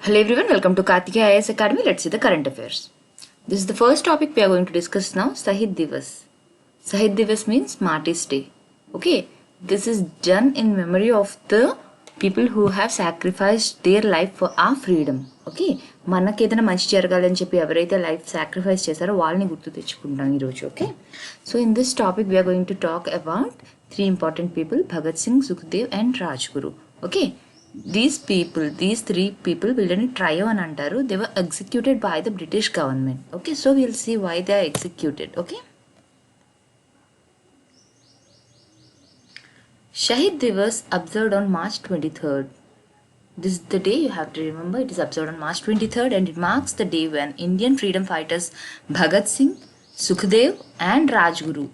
Hello everyone, welcome to Kartikeya IAS Academy. Let's see the current affairs. This is the first topic we are going to discuss now, Shahid Divas. Shahid Divas means Martyrs Day. Okay, this is done in memory of the people who have sacrificed their life for our freedom. Okay మనకి ఏదైనా మంచి జరగాలని చెప్పి ఎవరైతే life sacrifice చేశారో వాళ్ళని గుర్తు తెచ్చుకుంటాం ఈరోజు. Okay, so in this topic we are going to talk about 3 important people, Bhagat Singh, Sukhdev and Rajguru. Okay, these three people వీళ్ళని ట్రయో అని అంటారు. They were executed by the British government. Okay, so will see why they are executed. Okay, Shahid Divas observed on March 23rd. This is the day you have to remember. It is observed on March 23rd and it marks the day when Indian freedom fighters Bhagat Singh, Sukhdev and Rajguru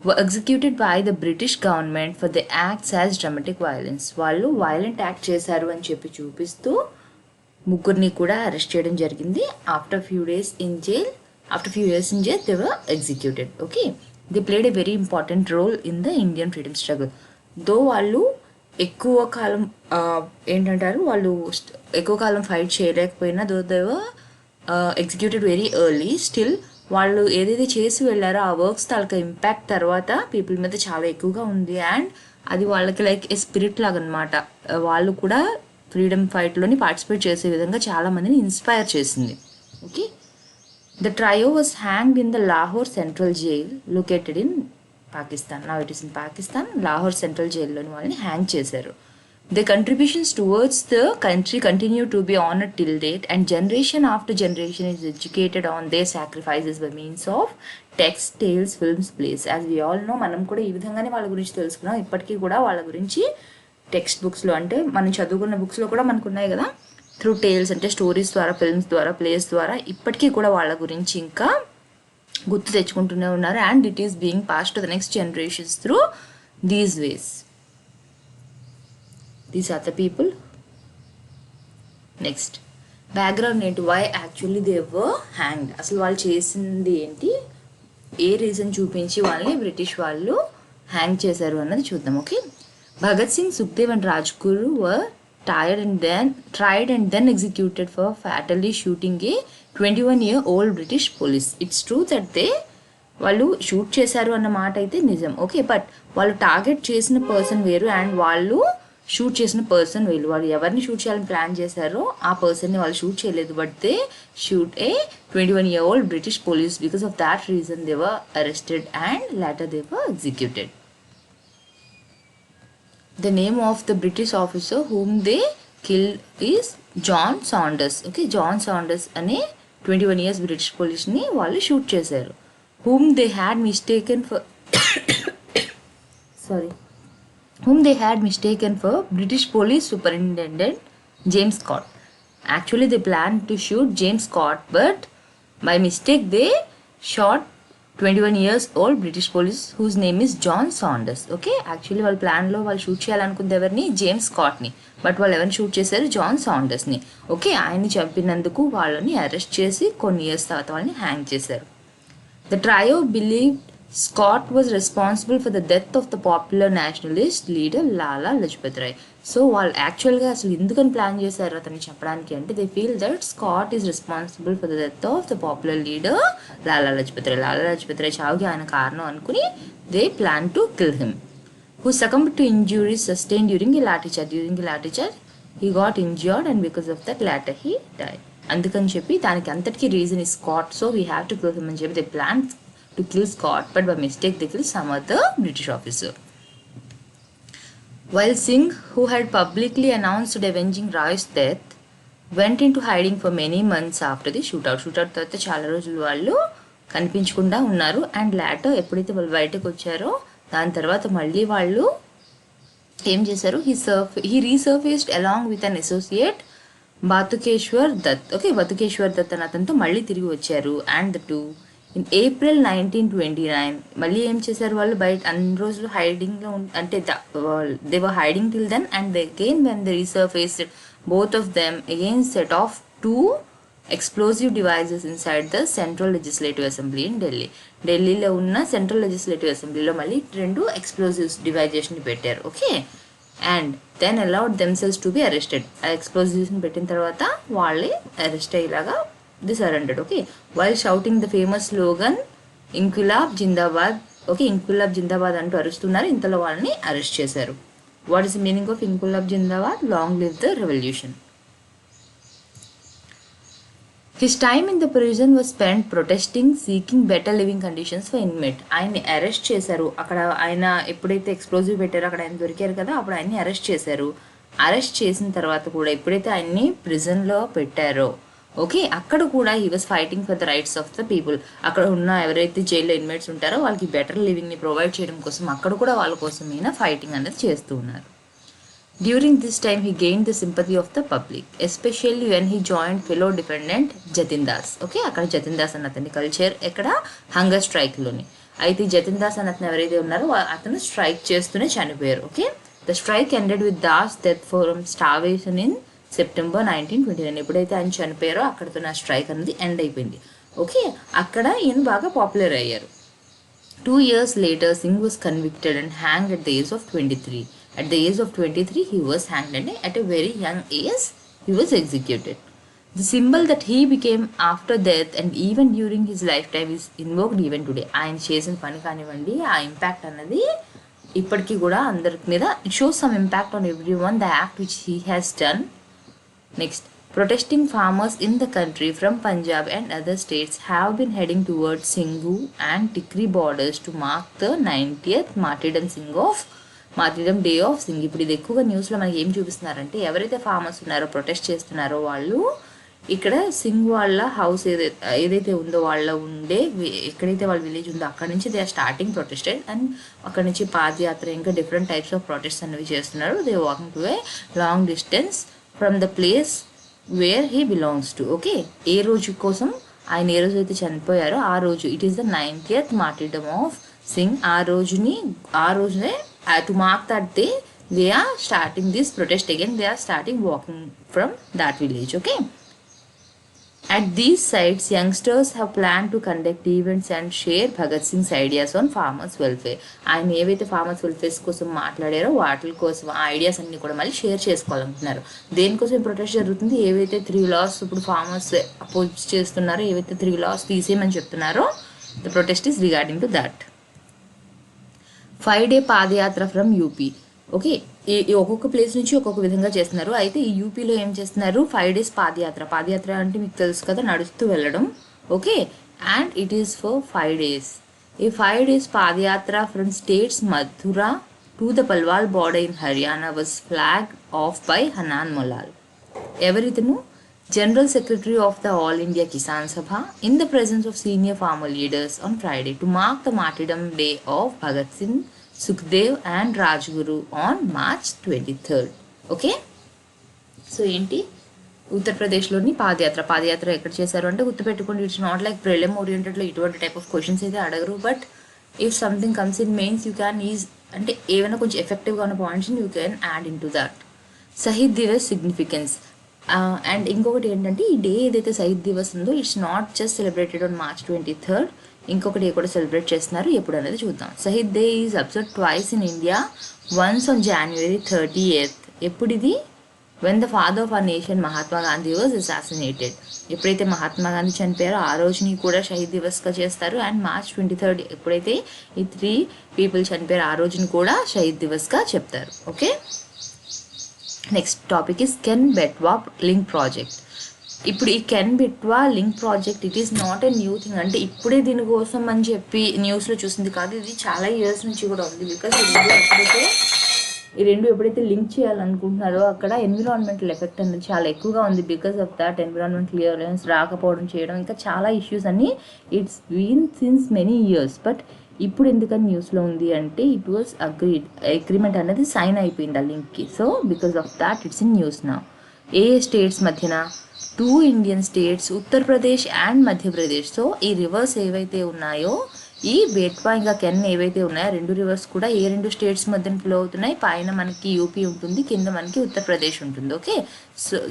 were executed by the British government for their acts as dramatic violence. వాళ్ళు violent act చేశారు అని చెప్పి చూపిస్తూ ముగ్గురిని కూడా arrest చేయడం జరిగింది. After few years in jail they were executed. Okay, they played a very important role in the Indian freedom struggle. Though వాళ్ళు ఎక్కువ కాలం వాళ్ళు ఎక్కువ కాలం ఫైట్ చేయలేకపోయినా though they were executed very early. Still వాళ్ళు ఏదైతే చేసి వెళ్ళారో ఆ వర్క్స్ తాలూకా ఇంపాక్ట్ తర్వాత పీపుల్ మీద చాలా ఎక్కువగా ఉంది. అండ్ అది వాళ్ళకి లైక్ ఏ స్పిరిట్ లాగా అనమాట. వాళ్ళు కూడా ఫ్రీడమ్ ఫైట్లోని పార్టిసిపేట్ చేసే విధంగా చాలా మందిని ఇన్స్పైర్ చేసింది. Okay, the trio was hanged in the Lahore central jail located in Pakistan. Now it is in Pakistan. Lahore central జైల్లోని వాళ్ళని హ్యాంగ్ చేశారు. The contributions towards the country continue to be honored till date, and generation after generation is educated on their sacrifices by means of texts, tales, films, plays. As we all know, మనం కూడా ఈ విధంగానే వాళ్ళ గురించి తెలుసుకున్నాం. ఇప్పటికీ కూడా వాళ్ళ గురించి టెక్స్ట్ బుక్స్లో అంటే మనం చదువుకున్న బుక్స్లో కూడా మనకు ఉన్నాయి కదా. త్రూ టేల్స్ అంటే స్టోరీస్ ద్వారా, ఫిల్మ్స్ ద్వారా, ప్లేస్ ద్వారా ఇప్పటికీ కూడా వాళ్ళ గురించి ఇంకా గుర్తు తెచ్చుకుంటూనే ఉన్నారు. And it is being passed to the next generations through these ways. These are the people. Next background ఏంటి, why actually they were hanged. అసలు వాళ్ళు చేసింది ఏంటి, ఏ రీజన్ చూపించి వాళ్ళని బ్రిటిష్ వాళ్ళు హ్యాంగ్ చేశారు అన్నది చూద్దాం. Okay, Bhagat Singh, Sukhdev and Rajguru were tried and then executed for fatally shooting a 21-year-old British police. It's true that వాళ్ళు షూట్ చేశారు అన్న మాట అయితే నిజం. ఓకే, బట్ వాళ్ళు టార్గెట్ చేసిన పర్సన్ వేరు అండ్ వాళ్ళు షూట్ చేసిన పర్సన్ వీళ్ళు. వాళ్ళు ఎవరిని షూట్ చేయాలని ప్లాన్ చేశారో ఆ పర్సన్ని వాళ్ళు షూట్ చేయలేదు. But they shoot A 21-year-old British police. Because of that reason they were arrested and later they were executed. The name of the British officer whom they killed is John Saunders. Okay, John Saunders అనే 21 years British పోలీస్ని వాళ్ళు shoot చేశారు. whom they had mistaken for British Police Superintendent James Scott. Actually, they planned to shoot James Scott, but by mistake they shot 21 years old British police whose name is John Saunders. Okay, actually వాళ్ళ ప్లాన్లో వాళ్ళు shoot చేయాలనుకుంది ఎవరిని, James స్కాట్ని. But వాళ్ళు ఎవరిని shoot చేశారు, John సాండర్స్ని. Okay, ఆయన్ని చంపినందుకు వాళ్ళని arrest చేసి కొన్ని ఇయర్స్ తర్వాత వాళ్ళని హ్యాంగ్ చేశారు. The trio believed Scott was responsible for the death of the popular nationalist leader Lala Lajpat Rai. So వాళ్ళు యాక్చువల్గా అసలు ఎందుకని ప్లాన్ చేశారు అతన్ని చెప్పడానికి అంటే they feel that Scott is responsible for the death of the popular leader Lala Lajpat Rai. Lala Lajpat Rai చావుకి ఆయన కారణం అనుకుని they plan to kill him. Who succumbed to injuries sustain during a lathi charge. He got injured and because of that later he died. అందుకని చెప్పి దానికి అంతటికీ reason ఈ Scott. So we have to kill him అని చెప్పి they plan to kill Scott, but by mistake they killed some other British officer. While Singh, who had publicly announced avenging Roy's death, went into hiding for many months after the shootout తర్వాత చాలా రోజులు వాళ్ళు కనిపించకుండా ఉన్నారు. And later ఎప్పుడైతే వాళ్ళు బయటకు వచ్చారో దాని తర్వాత మళ్ళీ వాళ్ళు ఏం చేశారు, he resurfaced along with an associate Batukeshwar Dutt. Okay, Batukeshwar Dutt అని అతనితో మళ్ళీ తిరిగి వచ్చారు. And the two in April 1929 మళ్ళీ ఏం చేశారు, వాళ్ళు బయట అన్ని రోజులు హైడింగ్లో అంటే they were hiding till then and again when they resurfaced both of them again set off 2 explosive devices inside the Central Legislative Assembly in Delhi. ఢిల్లీలో ఉన్న సెంట్రల్ లెజిస్లేటివ్ అసెంబ్లీలో మళ్ళీ 2 ఎక్స్ప్లోజివ్స్ డివైజెస్ని పెట్టారు. Okay, and then allowed themselves to be arrested. ఆ ఎక్స్ప్లోజివ్స్ని పెట్టిన తర్వాత వాళ్ళే అరెస్ట్ అయ్యేలాగా they surrendered. Okay, while shouting the famous slogan Inquilab Zindabad. Okay, Inquilab Zindabad అంటూ అరుస్తున్నారు, ఇంతలో వాళ్ళని అరెస్ట్ చేశారు. What is the meaning of Inquilab Zindabad? Long live the revolution. His time in the prison was spent protesting, seeking better living conditions for inmate. ఆయన్ని arrest చేశారు. అక్కడ ఆయన ఎప్పుడైతే ఎక్స్ప్లోజివ్ పెట్టారో అక్కడ ఆయన దొరికారు కదా, అప్పుడు ఆయన్ని అరెస్ట్ చేశారు. అరెస్ట్ చేసిన తర్వాత కూడా ఎప్పుడైతే ఆయన్ని ప్రిజన్లో పెట్టారో, ఓకే, అక్కడ కూడా he was fighting for the rights of the people. అక్కడ ఉన్న ఎవరైతే జైల్లో ఇన్మేట్స్ ఉంటారో వాళ్ళకి బెటర్ లివింగ్ని ప్రొవైడ్ చేయడం కోసం అక్కడ కూడా వాళ్ళ కోసం ఈయన ఫైటింగ్ అనేది చేస్తూ ఉన్నారు. During this time, he gained the sympathy of the public, especially when he joined fellow defendant Jatin Das. Okay, అక్కడ జతిన్ దాస్ అన్న అతని కల్చర్ ఎక్కడ హంగర్ స్ట్రైక్లోని. అయితే జతిన్ దాస్ అన్న అతను ఎవరైతే ఉన్నారో అతను స్ట్రైక్ చేస్తూనే చనిపోయారు. Okay, the strike ended with Das death from starvation in September 1929. ఎప్పుడైతే ఆయన చనిపోయారో అక్కడతో నా స్ట్రైక్ అనేది ఎండ్ అయిపోయింది. ఓకే, అక్కడ ఈయన బాగా పాపులర్ అయ్యారు. 2 years later, Singh was convicted and hanged at the age of 23. At the age of 23, he was hanged, and at a very young age, he was executed. The symbol that he became after death and even during his lifetime is invoked even today. ఆయన చేసిన పని కానివ్వండి, ఆ impact అన్నది ఇప్పటికీ కూడా అందరి మీద it shows some impact on every one, the act which he has done. Next, protesting farmers in the country from Punjab and other states have been heading towards Singhu and Tikri borders to mark the 90th martyrdom day of Singh. ఇప్పుడు ఇది ఎక్కువగా న్యూస్లో మనకి ఏం చూపిస్తున్నారంటే ఎవరైతే farmers ఉన్నారో protest చేస్తున్నారో వాళ్ళు ఇక్కడ సింగ్ వాళ్ళ హౌస్ ఏదైతే ఉందో వాళ్ళ ఉండే ఎక్కడైతే వాళ్ళ విలేజ్ ఉందో అక్కడ నుంచి they are starting protested, and అక్కడ నుంచి పాదయాత్ర ఇంకా డిఫరెంట్ టైప్స్ ఆఫ్ ప్రొటెస్ట్ అనేవి చేస్తున్నారు. They walking to a long distance from the place where he belongs to. Okay, ఏ రోజు కోసం ఆయన ఏ రోజు అయితే చనిపోయారో ఆ రోజు it is the 90th martyrdom of Singh. ఆ రోజునే to mark that day they are starting this protest again, they are starting walking from that village. Okay, at these sites youngsters have planned to conduct events and share Bhagat Singh's ideas on farmers welfare. ఆయన ఏవైతే farmers welfares కోసం మాట్లాడారో వాటి కోసం ఆ ideas అన్ని కూడా మళ్ళీ షేర్ చేసుకోవాలనుకుంటున్నారు. దేనికోసం ప్రొటెస్ట్ జరుగుతుంది? ఏవైతే 3 laws ఇప్పుడు ఫార్మర్స్ అపోజ్ చేస్తున్నారో, ఏవైతే 3 laws తీసేయమని చెప్తున్నారో, the protest is regarding to that. 5-day padayatra from UP. Okay, ఈ ఒక్కొక్క ప్లేస్ నుంచి ఒక్కొక్క విధంగా చేస్తున్నారు. అయితే ఈ యూపీలో ఏం చేస్తున్నారు? 5 days పాదయాత్ర అంటే మీకు తెలుసు కదా, నడుస్తూ వెళ్ళడం. Okay, and it is for 5 days. ఈ 5 days padayatra from states Mathura to the Palwal border in Haryana was flag off by Hannan Mollah. ఎవరితను? General secretary of the all India Kisan Sabha in the presence of senior farmer leaders on Friday to mark the martyrdom day of Bhagat Singh, Sukhdev and Rajguru on March 23rd. Okay, so ఏంటి ఉత్తరప్రదేశ్లోని పాదయాత్ర ఎక్కడ చేశారు అంటే గుర్తుపెట్టుకోండి, it's not like prelim ఓరియంటెడ్లో ఇటువంటి type of questions అయితే అడగరు. But if something comes in mains you can అంటే ఏమైనా కొంచెం ఎఫెక్టివ్గా ఉన్న పాయింట్స్ని you can add into that. Shaheed Diwas significance. And ఇంకొకటి ఏంటంటే ఈ డే ఏదైతే షహీద్ దివస్ ఉందో it's not just celebrated on March 23rd. ఇంకొకటి డే కూడా సెలబ్రేట్ చేస్తున్నారు, ఎప్పుడు అనేది చూద్దాం. Shaheed day is observed twice in India, once on January 30th. ఎప్పుడు ఇది? When the father of our nation Mahatma Gandhi was assassinated. ఎప్పుడైతే మహాత్మా గాంధీ చనిపోయారో ఆ రోజుని కూడా షహీద్ దివస్గా చేస్తారు. అండ్ March 23rd ఎప్పుడైతే ఈ 3 people చనిపోయారో ఆ రోజుని కూడా షహీద్ దివస్గా చెప్తారు. Okay, next topic is can Betwa link project. ఇప్పుడు ఈ can Betwa link project it is not a new thing, అంటే ఇప్పుడే దీనికోసం అని చెప్పి న్యూస్లో చూసింది కాదు, ఇది చాలా ఇయర్స్ నుంచి కూడా ఉంది. బికాస్ ఈ రెండు ఎప్పుడైతే లింక్ చేయాలనుకుంటున్నారో అక్కడ ఎన్విరాన్మెంటల్ ఎఫెక్ట్ అనేది చాలా ఎక్కువగా ఉంది. Because of that environment clearance రాకపోవడం చేయడం ఇంకా చాలా ఇష్యూస్ అన్ని it's been since many years. But ఇప్పుడు ఎందుకని న్యూస్లో ఉంది అంటే ఇట్ వాజ్ అగ్రిమెంట్ అనేది సైన్ అయిపోయింది ఆ లింక్కి. So because of that it's in news నా. ఏ స్టేట్స్ మధ్యన? 2 Indian states, ఉత్తరప్రదేశ్ అండ్ మధ్యప్రదేశ్. సో ఈ రివర్స్ ఏవైతే ఉన్నాయో ఈ బెట్వా ఇంకా కెన్ ఏవైతే ఉన్నాయో 2 రివర్స్ కూడా ఏ 2 స్టేట్స్ మధ్యన ఫ్లో అవుతున్నాయి? పైన మనకి యూపీ ఉంటుంది, కింద మనకి ఉత్తరప్రదేశ్ ఉంటుంది. ఓకే,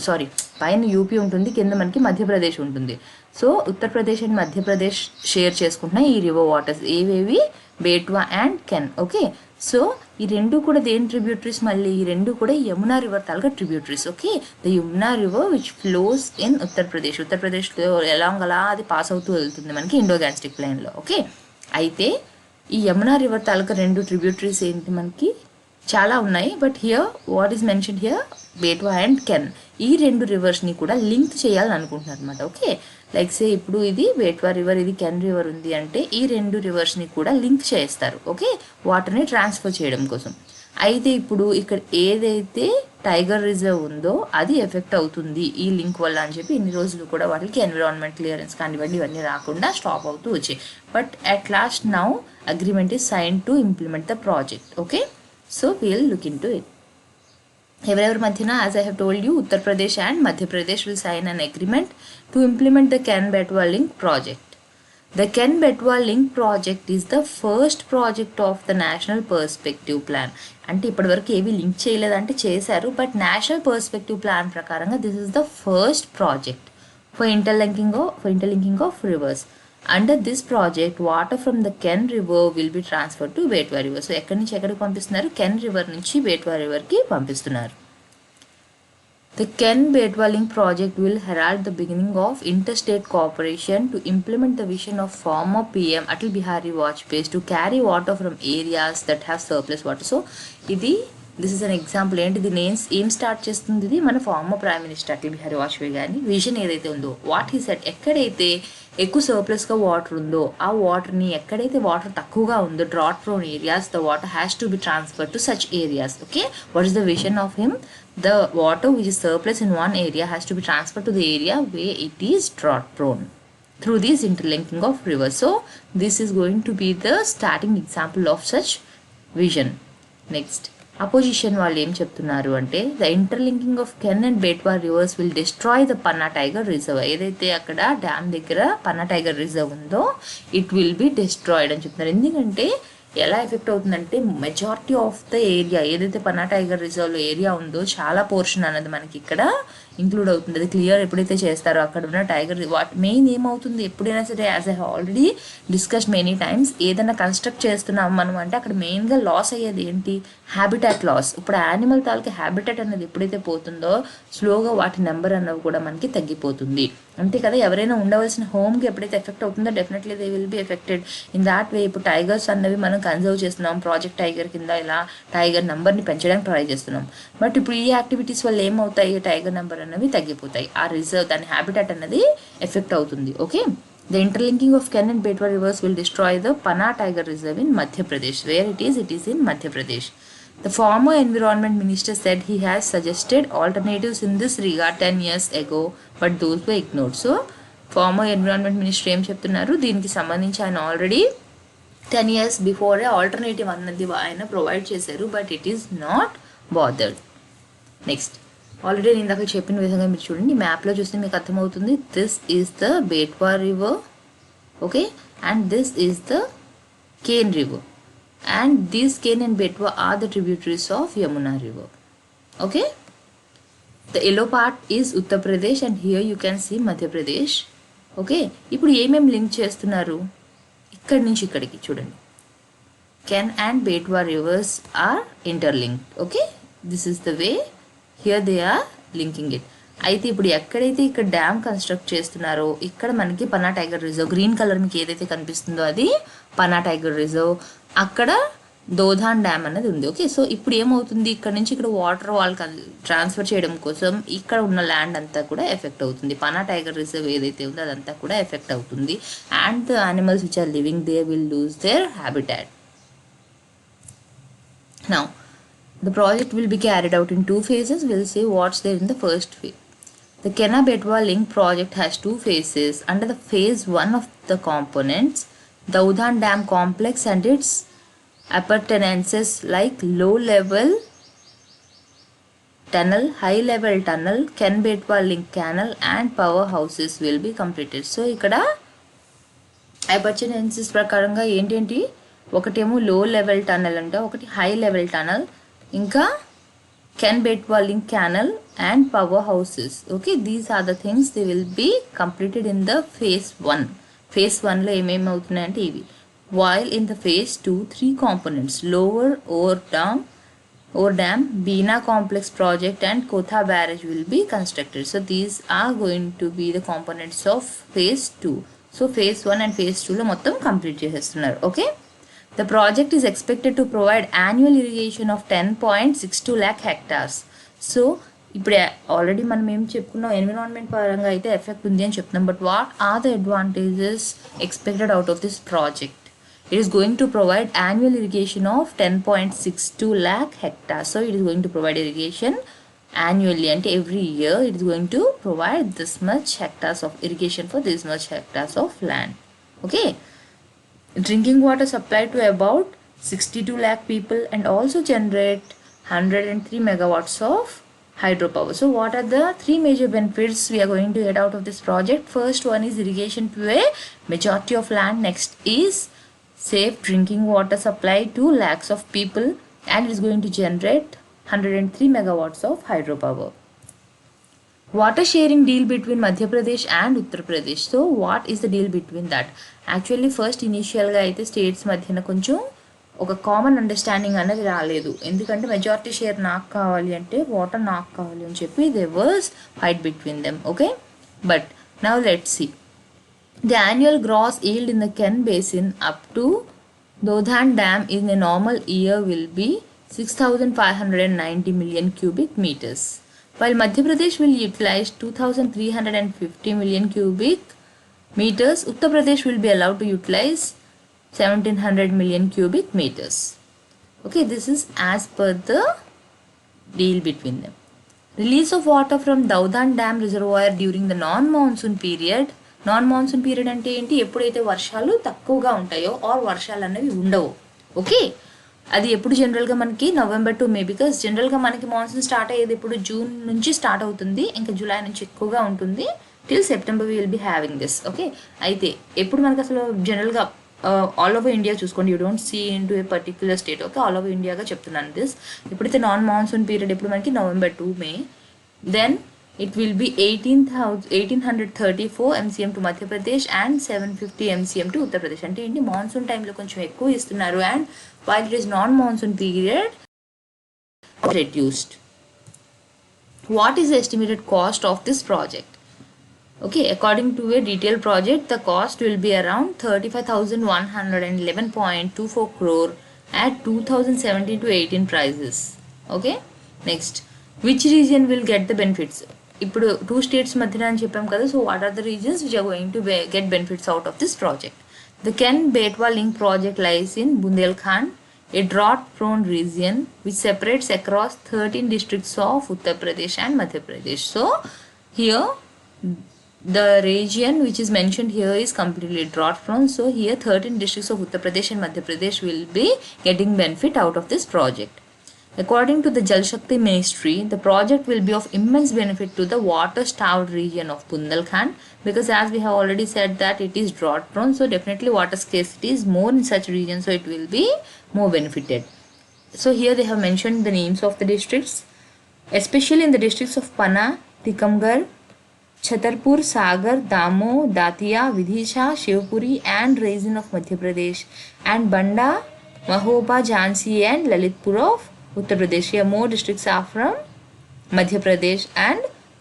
సారీ, పైన యూపీ ఉంటుంది, కింద మనకి మధ్యప్రదేశ్ ఉంటుంది. So Uttar Pradesh and Madhya Pradesh share చేసుకుంటున్నాయి ఈ రివర్ వాటర్స్ ఏవేవి? Betwa and can. Okay, so ఈ రెండు కూడా దేని ట్రిబ్యూటరీస్, మళ్ళీ ఈ రెండు కూడా Yamuna river taluka tributaries. Okay, the Yamuna river which flows in ఉత్తరప్రదేశ్లో ఎలాంగ్ అలా అది పాస్ అవుతూ వెళ్తుంది మనకి ఇండో గ్యాన్స్టిక్ ప్లెయిన్లో. ఓకే, అయితే ఈ యమునా రివర్ తాలూకా రెండు ట్రిబ్యూటరీస్ ఏంటి మనకి చాలా ఉన్నాయి, but here what is mention here Betwa and Ken. ఈ రెండు రివర్స్ని కూడా లింక్ చేయాలని అనుకుంటున్నారు అనమాట. ఓకే, లైక్ సే ఇప్పుడు ఇది బేట్వా రివర్, ఇది కెన్ రివర్ ఉంది అంటే ఈ రెండు రివర్స్ని కూడా లింక్ చేస్తారు. ఓకే, వాటర్ని ట్రాన్స్ఫర్ చేయడం కోసం. అయితే ఇప్పుడు ఇక్కడ ఏదైతే టైగర్ రిజర్వ్ ఉందో అది ఎఫెక్ట్ అవుతుంది ఈ లింక్ వల్ల అని చెప్పి ఇన్ని రోజులు కూడా వాటికి ఎన్విరాన్మెంట్ క్లియరెన్స్ కానివ్వండి ఇవన్నీ రాకుండా స్టాప్ అవుతూ వచ్చాయి. But at last now agreement is sign to implement the project. Okay, so we'll look in to it. ఎవరెవరి మధ్యన, as I have told you, Uttar Pradesh and Madhya Pradesh will sign an agreement to implement the కెన్-బెట్వా link project. The Ken-Betwa Link project is the first project of the National Perspective Plan. అంటే ఇప్పటివరకు ఏవి link చేయలేదంటే చేశారు, but national perspective plan ప్రకారంగా this is the first project for interlinking of rivers. Under this project water from the Ken river will be transfer to Betwa river. సో ఎక్కడి నుంచి ఎక్కడికి పంపిస్తున్నారు? కెన్ రివర్ నుంచి బేట్వా రివర్కి పంపిస్తున్నారు. The Ken-Betwa Link project will herald the beginning of interstate cooperation to implement the vision of former PM Atal Bihari Vajpayee to carry water from areas that have surplus water. So, this is an example. ఏంటి names ఏం start చేస్తుంది? ఇది మన farmer prime minister Atal Bihari Vajpayee గారిని vision ఏదైతే ఉందో, what he set, ఎక్కడైతే ఎక్కువ సర్ప్లస్గా వాటర్ ఉందో ఆ వాటర్ని, ఎక్కడైతే వాటర్ తక్కువగా ఉందో drought prone areas, the water has to be transfer to such areas. Okay, what is the vision of him? The water which is surplus in one area has to be transferred to the area where it is drought prone through this interlinking of rivers. So this is going to be the starting example of such vision. Next, opposition వాళ్ళు ఏం చెప్తున్నారు అంటే, the interlinking of Ken and Betwa rivers will destroy the Panna Tiger Reserve. ఏదైతే అక్కడ dam దగ్గర పన్నా tiger reserve ఉందో it will be destroyed అని చెప్తున్నారు. ఎందుకంటే ఎలా ఎఫెక్ట్ అవుతుందంటే మెజారిటీ ఆఫ్ ద ఏరియా, ఏదైతే పన్నా టైగర్ రిజర్వ్లో ఏరియా ఉందో చాలా పోర్షన్ అనేది మనకి ఇక్కడ ఇంక్లూడ్ అవుతుంది. అది క్లియర్ ఎప్పుడైతే చేస్తారో అక్కడ ఉన్న టైగర్ మెయిన్ ఏమవుతుంది, ఎప్పుడైనా సరే as I already discuss many times, ఏదైనా కన్స్ట్రక్ట్ చేస్తున్నాం మనం అంటే అక్కడ మెయిన్గా లాస్ అయ్యేది ఏంటి? Habitat loss. ఇప్పుడు యానిమల్ తాలూకా హ్యాబిటాట్ అనేది ఎప్పుడైతే పోతుందో స్లోగా వాటి నెంబర్ అన్నవి కూడా మనకి తగ్గిపోతుంది. అంతే కదా, ఎవరైనా ఉండవలసిన హోమ్కి ఎప్పుడైతే ఎఫెక్ట్ అవుతుందో definitely they will be affected in that way. ఇప్పుడు టైగర్స్ అన్నవి మనం కన్జర్వ్ చేస్తున్నాం, ప్రాజెక్ట్ టైగర్ కింద ఇలా టైగర్ నెంబర్ని పెంచడానికి ట్రై చేస్తున్నాం. బట్ ఇప్పుడు ఈ యాక్టివిటీస్ వల్ల ఏమవుతాయి? టైగర్ నెంబర్ అన్నవి తగ్గిపోతాయి, ఆ రిజర్వ్ దాని హ్యాబిటాట్ అన్నది ఎఫెక్ట్ అవుతుంది. Okay, the interlinking of can and బేట్వా reverse will destroy the Panna tiger reserve in Madhya Pradesh. Wear it is in Madhya Pradesh. The former environment minister said he has suggested alternatives in this regard 10 years ago, but those were ignored. So, former environment minister ఏం చెప్తున్నారు? దీనికి సంబంధించి ఆయన already 10 years before alternative అన్నది ఆయన provide చేశారు, but it is not bothered. Next, already నేను ఇందాక చెప్పిన విధంగా మీరు చూడండి, మ్యాప్లో చూస్తే మీకు అర్థమవుతుంది. This is the Betwa river, okay, and this is the Ken river. And these Ken and Betwa are the tributaries of Yamuna river. Okay, the yellow part is Uttar Pradesh and here you can see Madhya Pradesh. Okay, ఇప్పుడు ఏమేమి link చేస్తున్నారు? ఇక్కడి నుంచి ఇక్కడికి చూడండి, Ken and Betwa rivers are interlinked. Okay, this is the way here they are linking it. అయితే ఇప్పుడు ఎక్కడైతే ఇక్కడ డ్యామ్ కన్స్ట్రక్ట్ చేస్తున్నారో ఇక్కడ మనకి పన్నా టైగర్ రిజర్వ్, గ్రీన్ కలర్ మీకు ఏదైతే కనిపిస్తుందో అది పన్నా టైగర్ రిజర్వ్, అక్కడ దోధాన్ డ్యామ్ అనేది ఉంది. ఓకే, సో ఇప్పుడు ఏమవుతుంది, ఇక్కడ నుంచి ఇక్కడ వాటర్ వాళ్ళకి ట్రాన్స్ఫర్ చేయడం కోసం ఇక్కడ ఉన్న ల్యాండ్ అంతా కూడా ఎఫెక్ట్ అవుతుంది. పన్నా టైగర్ రిజర్వ్ ఏదైతే ఉందో అదంతా కూడా ఎఫెక్ట్ అవుతుంది. And the animals which are living they will lose their habitat. Now the project will be carried out in 2 phases. We'll see what's there in the first phase. The Kenna-Betwa Link project has 2 phases. Under the phase 1 of the components, the Udhan Dam complex and its appurtenances like low-level tunnel, high-level tunnel, Ken-Betwa Link canal and powerhouses will be completed. So, ikkada appurtenances ప్రకారంగా ఏంటేంటి, ఒకటేమో లో level tunnel అంటే, ఒకటి high level tunnel, ఇంకా Ken-Betwa Link canal and power houses. Okay, these are the things they will be completed in the phase 1. phase 1లో ఏమేమి అవుతున్నాయంటే ఇవి while in the phase 2, 3 components, Lower Ore Dam, Bina Complex Project and Kotha Barrage will be constructed. So these are going to be the components of phase 2. So phase 1 and phase 2 lo mottam complete చేసేస్తున్నారు. Okay. The project is expected to provide annual irrigation of 10.62 lakh hectares. So ఇప్పుడు already మనం ఏం చెప్పుకున్నాం, environment పరంగా అయితే effect ఉంది అని చెప్తున్నాం. But what are the advantages expected out of this project? It is going to provide annual irrigation of 10.62 lakh hectares. So it is going to provide irrigation annually, and every year it is going to provide this much hectares of irrigation for this much hectares of land. Okay. Drinking water supply to about 62 lakh people and also generate 103 megawatts of hydropower. So what are the 3 major benefits we are going to get out of this project? First one is irrigation to a majority of land. Next is safe drinking water supply to lakhs of people, and it is going to generate 103 megawatts of hydropower. Water sharing deal between Madhya Pradesh and Uttar Pradesh. So what is the deal between that? Actually first initial గా అయితే states మధ్యన కొంచెం ఒక common understanding అనేది రాలేదు. ఎందుకంటే majority share నాకు కావాలి అంటే వాటర్ నాకు కావాలి అని చెప్పి they was fight between them. Okay, but now let's see. The annual gross yield in the Ken Basin up to Dodhan Dam in a normal year will be 6,590 million cubic meters, while Madhya Pradesh will utilize 2,350 million cubic meters. Uttar Pradesh will be allowed to utilize 1,700 million cubic meters. Okay, this is as per the deal between them. Release of water from Dodhan Dam reservoir during the non-monsoon period. Non monsoon period అంటే ఏంటి? ఎప్పుడైతే వర్షాలు తక్కువగా ఉంటాయో are వర్షాలు అనేవి ఉండవు. Okay, అది ఎప్పుడు జనరల్గా మనకి నవంబర్ టు మే, బికాస్ జనరల్గా మనకి మాన్సూన్ స్టార్ట్ అయ్యేది ఇప్పుడు జూన్ నుంచి స్టార్ట్ అవుతుంది, ఇంకా జూలై నుంచి ఎక్కువగా ఉంటుంది, till September will be having this. Okay, అయితే ఎప్పుడు మనకి అసలు జనరల్గా ఆల్ ఓవర్ ఇండియా చూసుకోండి, you don't see into a particular state. Okay, all over ఇండియాగా చెప్తున్నాను దిస్. ఎప్పుడైతే నాన్ మాన్సూన్ పీరియడ్ ఎప్పుడు మనకి November to May, then it will be 1834 MCM to Madhya Pradesh and 750 MCM to Uttar Pradesh. అంటే ఏంటి, monsoon టైంలో కొంచెం ఎక్కువ ఇస్తున్నారు, and while it is non monsoon period reduced. What is the estimated cost of this project? Okay, according to a detailed project, the cost will be around 35,111.24 crore at 2017 to 18 prices. Okay, next, which region will get the benefits? ఇప్పుడు 2 states మధ్యన అని చెప్పాం కదా. So what are the reasons which are going to get benefits out of this project? The Ken Betwa link project lies in Bundelkhand, a drought prone region which separates across 13 districts of Uttar Pradesh and Madhya Pradesh. So here the region which is mentioned here is completely drought prone. So here 13 districts of Uttar Pradesh and Madhya Pradesh will be getting benefit out of this project. According to the Jal Shakti Ministry, the project will be of immense benefit to the water-starved region of Bundelkhand, because as we have already said that it is drought prone, so definitely water scarcity is more in such regions, so it will be more benefited. So here they have mentioned the names of the districts, especially in the districts of Panna, Tikamgarh, Chhatarpur, Sagar, Damo, Datia, Vidisha, Shivpuri and Raisin of Madhya Pradesh, and Banda, Mahoba, Jhansi and Lalitpur of Uttar Pradesh. Here more districts are from Madhya Pradesh and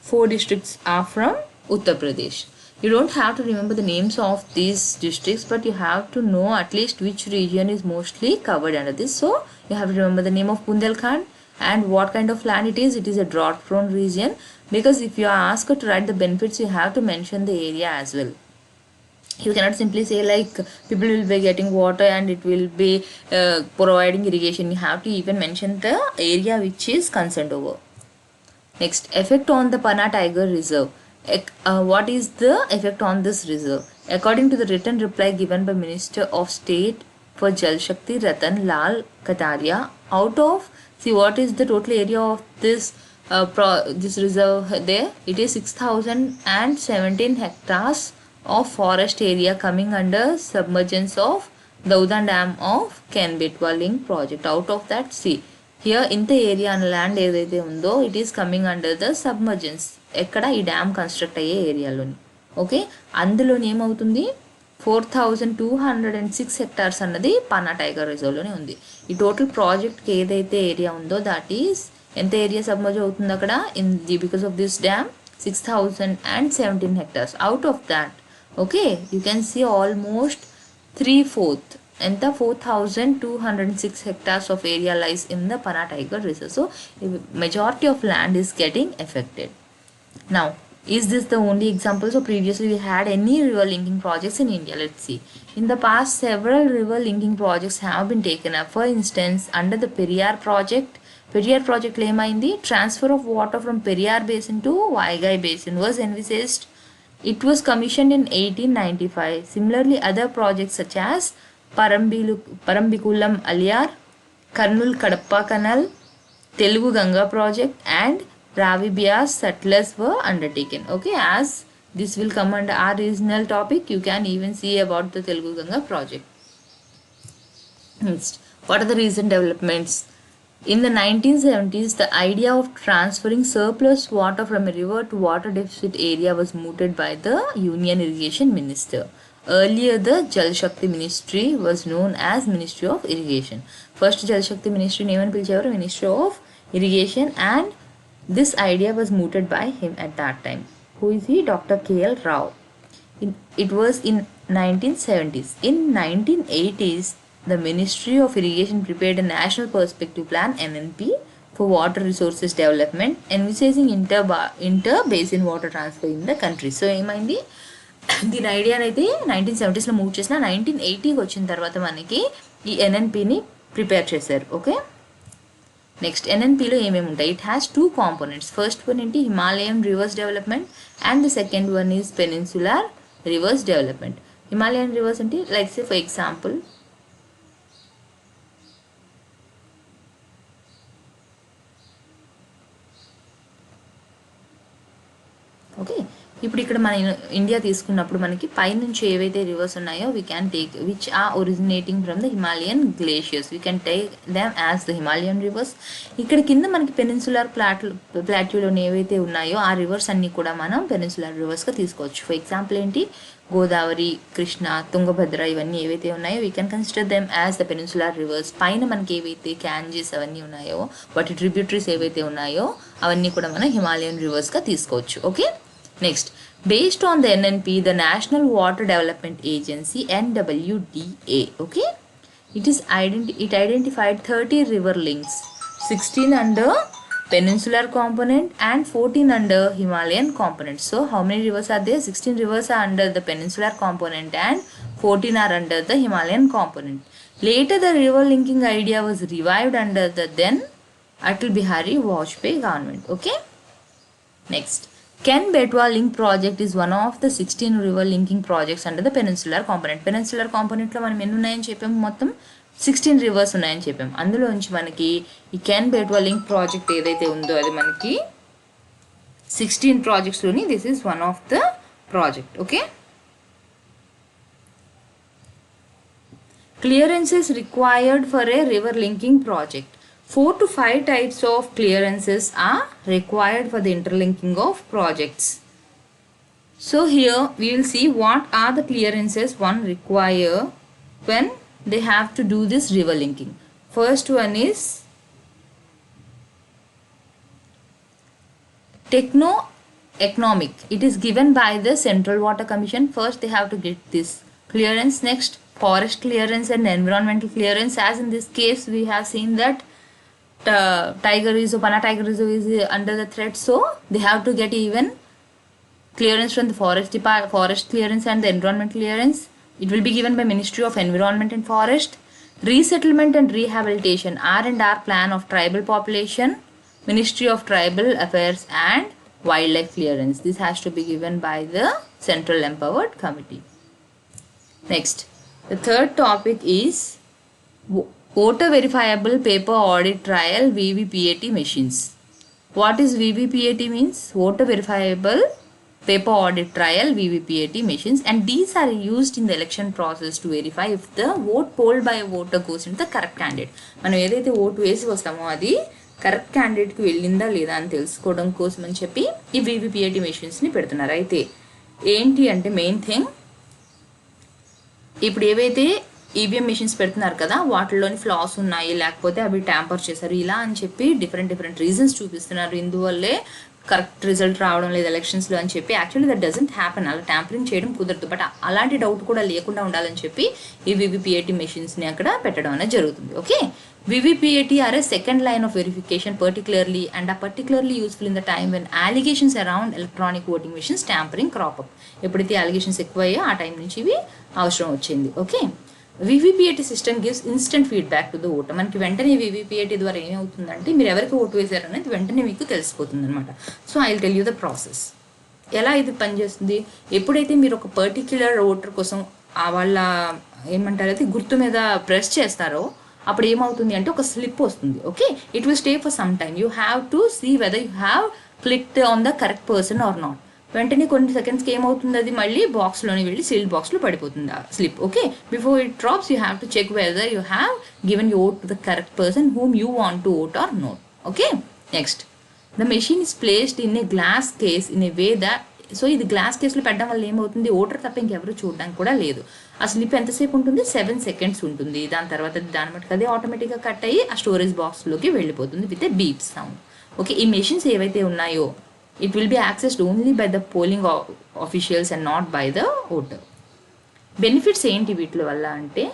4 districts are from Uttar Pradesh. You don't have to remember the names of these districts, but you have to know at least which region is mostly covered under this. So you have to remember the name of Bundelkhand and what kind of land it is. It is a drought prone region, because if you are asked to write the benefits, you have to mention the area as well. You cannot simply say like people will be getting water and it will be providing irrigation. You have to even mention the area which is concerned over. Next, effect on the Panna Tiger Reserve. What is the effect on this reserve? According to the written reply given by Minister of State for Jal Shakti Ratan Lal Kataria, out of, see what is the total area of this this reserve there? It is 6,017 hectares of forest area coming under submergence of Dodhan Dam of Ken Betwa Link project. Out of that, see here ఇంత area అన్న land ఏదైతే ఉందో it is coming under the submergence, ఎక్కడ ఈ dam construct అయ్యే ఏరియాలోని. Okay, అందులోని ఏమవుతుంది, 4,206 hectares అన్నది పన్నా టైగర్ రిజర్వ్లోనే ఉంది. ఈ టోటల్ ప్రాజెక్ట్కి ఏదైతే ఏరియా ఉందో దట్ ఈస్ ఎంత ఏరియా సబ్మర్జ్ అవుతుంది అక్కడ in the because of this dam 6,017 hectares. Out of that okay you can see almost 3/4 ఎంత 4,206 hectares of area lies in the Panna Tiger Reserve. So majority of land is getting affected. Now is this the only example? So previously we had any river linking projects in India. Let's see. In the past several river linking projects have been taken up. For instance, under the Periyar project lo emaindi transfer of water from Periyar basin to Vaigai basin was envisaged. It was commissioned in 1895. Similarly, other projects such as Parambikulam Aliyar, Karnul Kadappa Canal, Telugu Ganga project and Ravi Bias settlers were undertaken. Okay, as this will come under our regional topic, you can even see about the Telugu Ganga project. Next, what are the recent developments? In the 1970s, the idea of transferring surplus water from a river to water deficit area was mooted by the Union Irrigation Minister. Earlier, the Jal Shakti Ministry was known as Ministry of Irrigation. First Jal Shakti Ministry name and pilchevaru Ministry of Irrigation, and this idea was mooted by him at that time. Who is he? Dr. K.L. Rao. It was in 1970s. In 1980s, the Ministry of Irrigation prepared a National Perspective Plan (NNP) for water resources development, envisaging inter-basin water transfer in the country. So ఏమైంది దీని ఐడియాని అయితే 1970s move చేసిన 1980కి వచ్చిన తర్వాత మనకి ఈ ఎన్ఎన్పిని ప్రిపేర్ చేశారు. ఓకే, నెక్స్ట్ ఎన్ఎన్పిలో ఏమేమి ఉంటాయి? It has 2 components. First one ఏంటి? Himalayan rivers development and the second one is peninsular rivers development. Himalayan rivers అంటే like say for example okay, ఇప్పుడు ఇక్కడ మన ఇండియా తీసుకున్నప్పుడు మనకి పైనుంచి ఏవైతే రివర్స్ ఉన్నాయో we can take which are originating from the Himalayan glaciers, we can take them as the Himalayan rivers. ఇక్కడ కింద మనకి పెనిన్సులార్ ప్లాట్యూలోని ఏవైతే ఉన్నాయో ఆ రివర్స్ అన్నీ కూడా మనం పెనిన్సులార్ రివర్స్గా తీసుకోవచ్చు. ఫర్ ఎగ్జాంపుల్ ఏంటి? గోదావరి, కృష్ణ, తుంగభద్ర ఇవన్నీ ఏవైతే ఉన్నాయో we can consider them as the peninsular reverse. పైన మనకి ఏవైతే క్యాంజెస్ అవన్నీ ఉన్నాయో వాటి ట్రిబ్యూటరీస్ ఏవైతే ఉన్నాయో అవన్నీ కూడా మనం హిమాలయన్ రివర్స్గా తీసుకోవచ్చు. Okay, next, based on the NNP, the National Water Development Agency NWDA, okay, it identified 30 river links, 16 under peninsular component and 14 under Himalayan component. So how many rivers are there? 16 rivers are under the peninsular component and 14 are under the Himalayan component. Later the river linking idea was revived under the then Atal Bihari Vajpayee government. Okay, next, Ken Betwa Link project is one of the 16 river linking projects under the peninsular component. Peninsular component లో మనం ఎన్ని ఉన్నాయని చెప్పాము? మొత్తం 16 reverse ఉన్నాయని చెప్పాము. అందులోంచి మనకి ఈ కెన్ బెట్వా లింక్ ప్రాజెక్ట్ ఏదైతే ఉందో అది మనకి 16 ప్రాజెక్ట్స్లోని this is one of the project. Okay, clearances required for a river linking project. 4 to 5 types of clearances are required for the interlinking of projects. So here we will see what are the clearances one require when they have to do this river linking. First one is techno-economic. It is given by the Central Water Commission. First they have to get this clearance. Next, forest clearance and environmental clearance. As in this case we have seen that Tiger Reserve, Panna Tiger Reserve is under the threat, so they have to get even clearance from the forest clearance and the environment clearance. It will be given by Ministry of Environment and Forest. Resettlement and rehabilitation, R&R plan of tribal population, Ministry of Tribal Affairs and wildlife clearance. This has to be given by the Central Empowered Committee. Next, the third topic is Voter Verifiable Paper Audit Trial VVPAT machines. What is VVPAT means? Voter Verifiable Paper Audit Trial VVPAT machines, and these are used in the election process to verify if the vote polled by a voter goes into the correct candidate. మనం ఏదైతే vote వేసి వస్తామో అది correct క్యాండిడేట్కి వెళ్ళిందా లేదా అని తెలుసుకోవడం కోసం అని చెప్పి ఈ VVPAT మెషిన్స్ని పెడుతున్నారు. అయితే ఏంటి అంటే మెయిన్ థింగ్ ఇప్పుడు ఏవైతే ఈవీఎం మిషన్స్ పెడుతున్నారు కదా, వాటిలోని ఫ్లాస్ ఉన్నాయి, లేకపోతే అవి ట్యాంపర్ చేశారు ఇలా అని చెప్పి డిఫరెంట్ రీజన్స్ చూపిస్తున్నారు. ఇందువల్లే కరెక్ట్ రిజల్ట్ రావడం లేదు ఎలక్షన్స్లో అని చెప్పి. యాక్చువల్లీ దట్ డజంట్ హ్యాపెన్, అలా ట్యాంపరింగ్ చేయడం కుదరదు. బట్ అలాంటి డౌట్ కూడా లేకుండా ఉండాలని చెప్పి ఈ వివిపిఏటి మెషిన్స్ని అక్కడ పెట్టడం అనేది జరుగుతుంది. Okay, VVPAT are a second line of verification particularly and are particularly useful in the time when allegations around electronic voting machines tampering crop up. ఎప్పుడైతే allegations ఎక్కువయ్యో ఆ టైం నుంచి ఇవి అవసరం వచ్చింది. Okay, VVPAT system gives instant feedback to the voter. మనకి వెంటనే VVPAT ద్వారా ఏమవుతుందంటే మీరు ఎవరికి ఓటు వేశారనేది వెంటనే మీకు తెలిసిపోతుంది అనమాట. So I will tell you the process. ఎలా ఇది పనిచేస్తుంది, ఎప్పుడైతే మీరు ఒక పర్టిక్యులర్ ఓటర్ కోసం వాళ్ళ ఏమంటారు అయితే గుర్తు మీద ప్రెస్ చేస్తారో అప్పుడు ఏమవుతుంది అంటే ఒక స్లిప్ వస్తుంది. Okay, it will stay for some time. You have to see whether you have clicked on the correct person or not. వెంటనే కొన్ని సెకండ్స్కి ఏమవుతుంది, అది మళ్ళీ బాక్స్లోని వెళ్ళి సీల్డ్ బాక్స్లో పడిపోతుంది ఆ slip. Okay, before it drops you have to check whether you have given you vote to the correct person whom you want to vote or not. Okay, next the machine is placed in a glass case in a way that. So ఇది glass కేసులో పెట్టడం వల్ల ఏమవుతుంది, voter తప్ప ఇంకెవరు చూడడానికి కూడా లేదు. ఆ స్లిప్ ఎంతసేపు ఉంటుంది, 7 seconds ఉంటుంది. దాని తర్వాత దాని మటుకు అదే ఆటోమేటిక్గా కట్ అయ్యి ఆ స్టోరేజ్ బాక్స్లోకి వెళ్ళిపోతుంది with a beep sound. Okay, ఈ మెషిన్స్ ఏవైతే ఉన్నాయో it will be accessed only by the polling officials and not by the voter. Benefits ఏంటి వీటి వల్ల అంటే,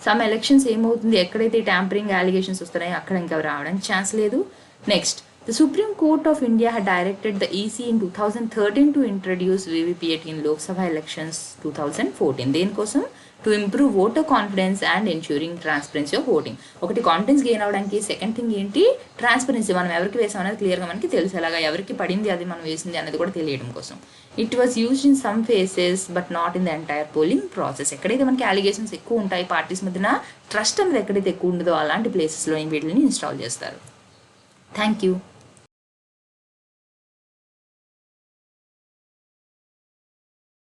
సమ్ ఎలక్షన్స్ ఏమవుతుంది, ఎక్కడైతే ట్యాంపరింగ్ అలిగేషన్స్ వస్తున్నాయో అక్కడ ఇంకా రావడానికి ఛాన్స్ లేదు. Next, the Supreme Court of India had directed the EC in 2013 to introduce VVPAT in Lok Sabha elections 2014. దేనికోసం, to improve voter confidence and ensuring transparency of voting. ఒకటి confidence gain అవడానికి, second thing ఏంటి, transparency. మనం ఎవరికి వేసాం అనేది క్లియర్గా మనకి తెలిసేలాగా, ఎవరికి పడింది అది మనం వేసింది అనేది కూడా తెలియడం కోసం. It was used in some faces but not in the entire polling process. ఎక్కడైతే మనకి అలిగేషన్స్ ఎక్కువ ఉంటాయి, పార్టీస్ మధ్యన ట్రస్ట్ అనేది ఎక్కడైతే ఎక్కువ ఉండదో అలాంటి ప్లేసెస్లో వీటిని ఇన్స్టాల్ చేస్తారు. Thank you.